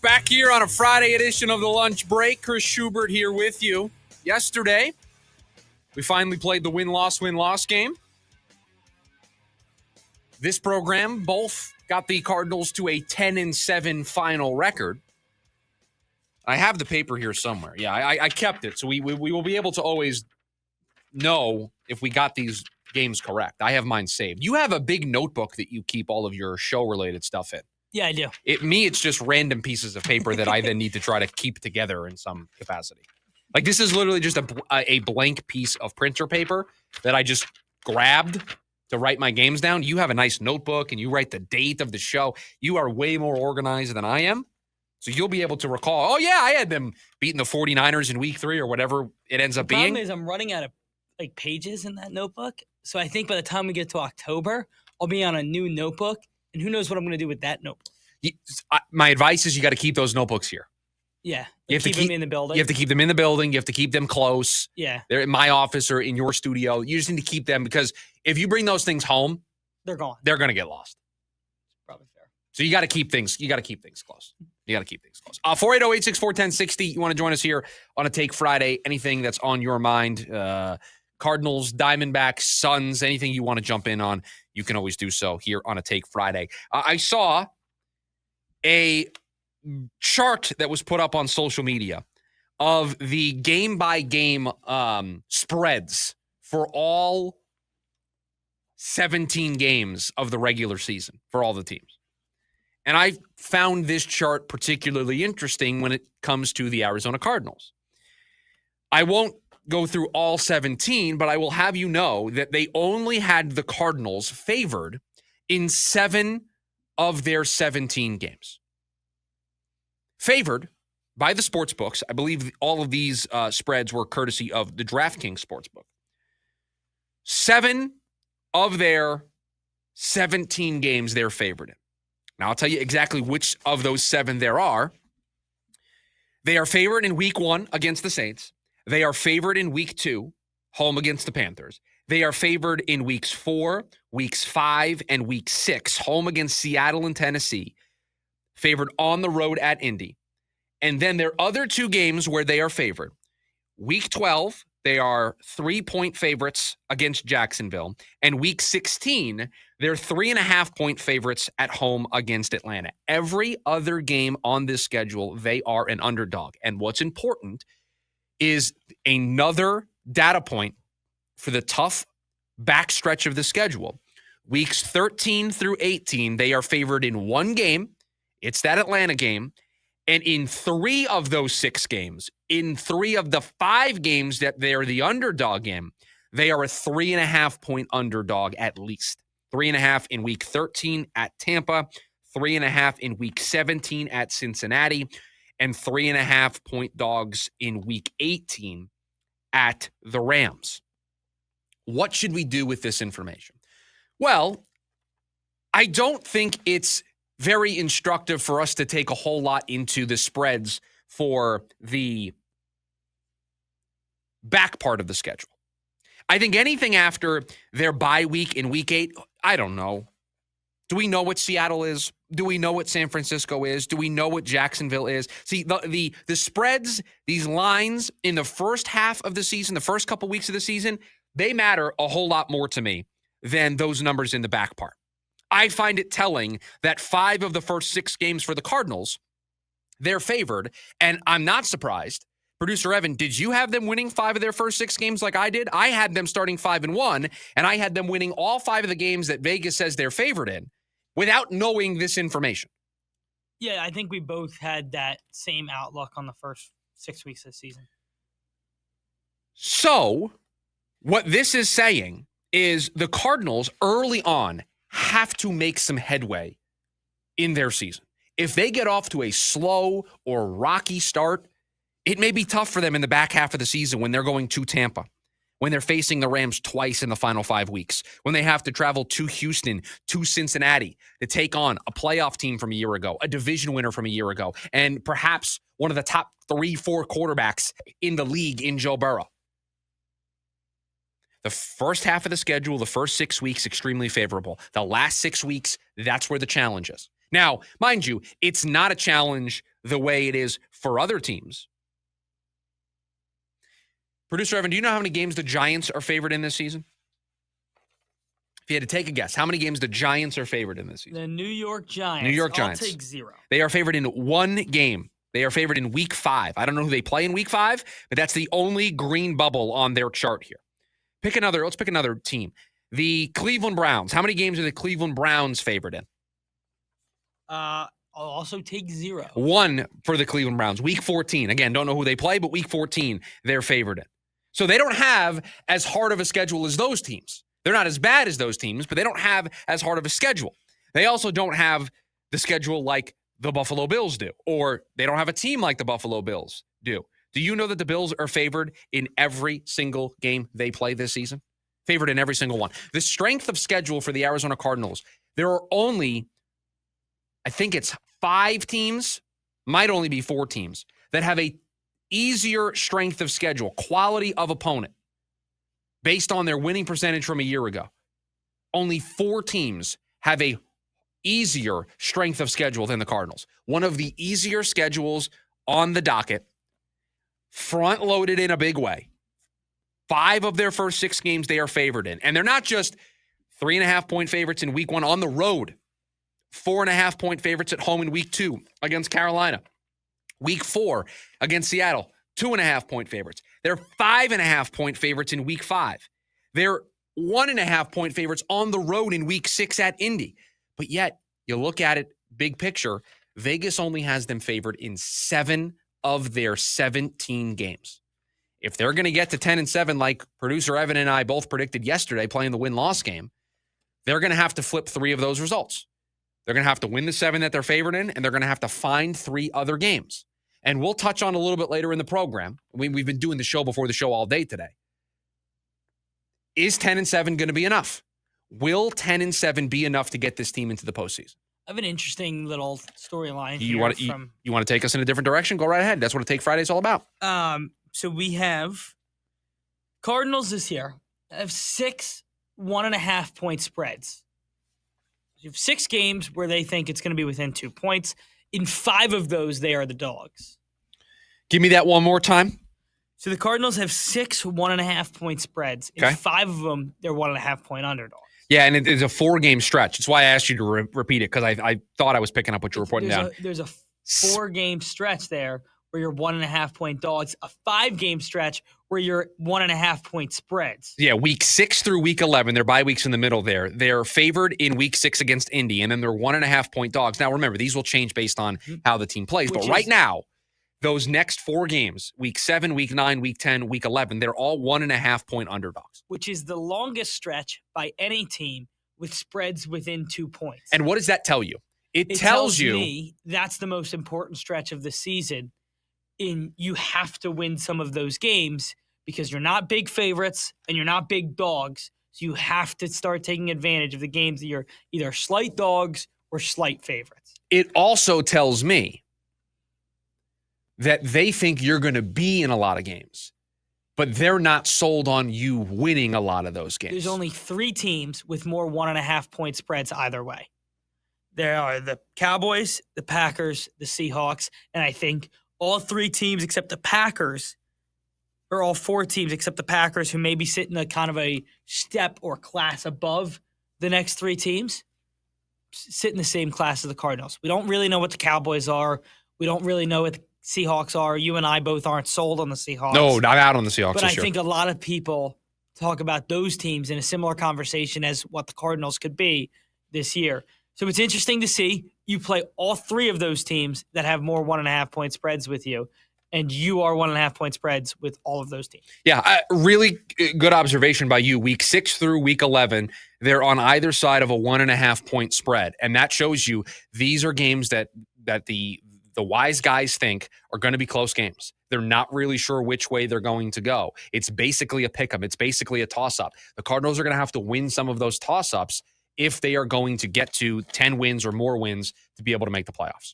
Back here on a Friday edition of the Lunch Break. Chris Schubert here with you. Yesterday, we finally played the win-loss game. This program both got the Cardinals to a 10-7 final record. I have the paper here somewhere. Yeah, I kept it, so we will be able to always know if we got these games correct. I have mine saved. You have a big notebook that you keep all of your show-related stuff in. Yeah, I do. It's just random pieces of paper that I then need to try to keep together in some capacity. Like, this is literally just a blank piece of printer paper that I just grabbed to write my games down. You have a nice notebook, and you write the date of the show. You are way more organized than I am. So you'll be able to recall, oh, yeah, I had them beating the 49ers in week 3 or whatever it ends up being. The problem is I'm running out of pages in that notebook. So I think by the time we get to October, I'll be on a new notebook. And who knows what I'm going to do with that notebook. My advice is you got to keep those notebooks here. Yeah. You have to keep them in the building. You have to keep them in the building. You have to keep them close. Yeah. They're in my office or in your studio. You just need to keep them because if you bring those things home, they're gone. They're going to get lost. Probably fair. So you got to keep things. You got to keep things close. You got to keep things close. 480-864-1060. You want to join us here on a Take Friday? Anything that's on your mind? Cardinals, Diamondbacks, Suns, anything you want to jump in on, you can always do so here on a Take Friday. I saw a chart that was put up on social media of the game-by-game spreads for all 17 games of the regular season for all the teams. And I found this chart particularly interesting when it comes to the Arizona Cardinals. I won't go through all 17, but I will have you know that they only had the Cardinals favored in 7 of their 17 games. Favored by the sportsbooks. I believe all of these spreads were courtesy of the DraftKings sportsbook. 7 of their 17 games they're favored in. Now, I'll tell you exactly which of those 7 there are. They are favored in week 1 against the Saints. They are favored in week 2, home against the Panthers. They are favored in weeks 4, weeks 5, and week 6, home against Seattle and Tennessee. Favored on the road at Indy. And then their other 2 games where they are favored. Week 12, they are 3-point favorites against Jacksonville. And week 16, they're 3.5-point favorites at home against Atlanta. Every other game on this schedule, they are an underdog. And what's important is another data point for the tough backstretch of the schedule. Weeks 13 through 18, they are favored in 1 game. It's that Atlanta game. And in 3 of those 6 games, in 3 of the 5 games that they're the underdog in, they are a 3.5-point underdog at least. 3.5 in week 13 at Tampa, 3.5 in week 17 at Cincinnati, and 3.5-point dogs in week 18 at the Rams. What should we do with this information? Well, I don't think it's very instructive for us to take a whole lot into the spreads for the back part of the schedule. I think anything after their bye week in week 8, I don't know. Do we know what Seattle is? Do we know what San Francisco is? Do we know what Jacksonville is? See, the spreads, these lines in the first half of the season, the first couple weeks of the season, they matter a whole lot more to me than those numbers in the back part. I find it telling that 5 of the first 6 games for the Cardinals, they're favored, and I'm not surprised. Producer Evan, did you have them winning 5 of their first 6 games like I did? I had them starting 5-1, and I had them winning all 5 of the games that Vegas says they're favored in without knowing this information. Yeah, I think we both had that same outlook on the first 6 weeks of the season. So, what this is saying is the Cardinals early on have to make some headway in their season. If they get off to a slow or rocky start, it may be tough for them in the back half of the season when they're going to Tampa, when they're facing the Rams twice in the final 5 weeks, when they have to travel to Houston, to Cincinnati to take on a playoff team from a year ago, a division winner from a year ago, and perhaps one of the top 3-4 quarterbacks in the league in Joe Burrow. The first half of the schedule, the first 6 weeks, extremely favorable. The last 6 weeks, that's where the challenge is. Now, mind you, it's not a challenge the way it is for other teams. Producer Evan, do you know how many games the Giants are favored in this season? If you had to take a guess, how many games the Giants are favored in this season? The New York Giants. New York Giants. I'll take 0. They are favored in one game. They are favored in week 5. I don't know who they play in week 5, but that's the only green bubble on their chart here. Let's pick another team. The Cleveland Browns. How many games are the Cleveland Browns favored in? I'll also take 0. 1 for the Cleveland Browns. Week 14. Again, don't know who they play, but week 14, they're favored in. So they don't have as hard of a schedule as those teams. They're not as bad as those teams, but they don't have as hard of a schedule. They also don't have the schedule like the Buffalo Bills do, or they don't have a team like the Buffalo Bills do. Do you know that the Bills are favored in every single game they play this season? Favored in every single one. The strength of schedule for the Arizona Cardinals, there are only, I think it's 5 teams, might only be 4 teams, that have a easier strength of schedule, quality of opponent, based on their winning percentage from a year ago. Only 4 teams have a easier strength of schedule than the Cardinals. One of the easier schedules on the docket, front-loaded in a big way. 5 of their first 6 games they are favored in. And they're not just 3.5-point favorites in week 1 on the road. 4.5-point favorites at home in week 2 against Carolina. Week 4 against Seattle, 2.5-point favorites. They're 5.5-point favorites in week 5. They're 1.5-point favorites on the road in week 6 at Indy. But yet, you look at it, big picture, Vegas only has them favored in 7 of their 17 games. If they're going to get to 10-7, like producer Evan and I both predicted yesterday playing the win-loss game, they're going to have to flip 3 of those results. They're going to have to win the 7 that they're favored in, and they're going to have to find 3 other games. And we'll touch on a little bit later in the program. We've been doing the show before the show all day today. Is 10-7 going to be enough? Will 10-7 be enough to get this team into the postseason? I have an interesting little storyline. You want to take us in a different direction? Go right ahead. That's what a Take Friday is all about. So we have Cardinals this year have 6 1.5-point spreads. You have 6 games where they think it's going to be within 2 points. In 5 of those, they are the dogs. Give me that one more time. So the Cardinals have 6 1.5-point spreads. In 5 of them, they're 1.5-point underdogs. Yeah, and it is a 4-game stretch. That's why I asked you to repeat it, because I thought I was picking up what you were putting down. There's a 4-game stretch there where you're 1.5-point dogs, a 5-game stretch where you're 1.5-point spreads. Yeah, week 6 through week 11, they're bye weeks in the middle there. They're favored in week 6 against Indy, and then they're 1.5-point dogs. Now, remember, these will change based on how the team plays. But right now, those next 4 games, week 7, week 9, week 10, week 11, they're all 1.5-point underdogs. Which is the longest stretch by any team with spreads within 2 points. And what does that tell you? It tells you me that's the most important stretch of the season. You have to win some of those games because you're not big favorites and you're not big dogs. So you have to start taking advantage of the games that you're either slight dogs or slight favorites. It also tells me that they think you're going to be in a lot of games, but they're not sold on you winning a lot of those games. There's only 3 teams with more 1.5-point spreads either way. There are the Cowboys, the Packers, the Seahawks, and I think all 3 teams except the Packers, or all 4 teams except the Packers, who maybe sit in a kind of a step or class above the next 3 teams, sit in the same class as the Cardinals. We don't really know what the Cowboys are. We don't really know what the Seahawks are. You and I both aren't sold on the Seahawks. No, I'm out on the Seahawks. But I think a lot of people talk about those teams in a similar conversation as what the Cardinals could be this year. So it's interesting to see you play all 3 of those teams that have more 1.5-point spreads with you, and you are 1.5-point spreads with all of those teams. Yeah, really good observation by you. Week 6 through week 11, they're on either side of a 1.5-point spread, and that shows you these are games that the wise guys think are going to be close games. They're not really sure which way they're going to go. It's basically a pick-em. It's basically a toss-up. The Cardinals are going to have to win some of those toss-ups if they are going to get to 10 wins or more wins to be able to make the playoffs.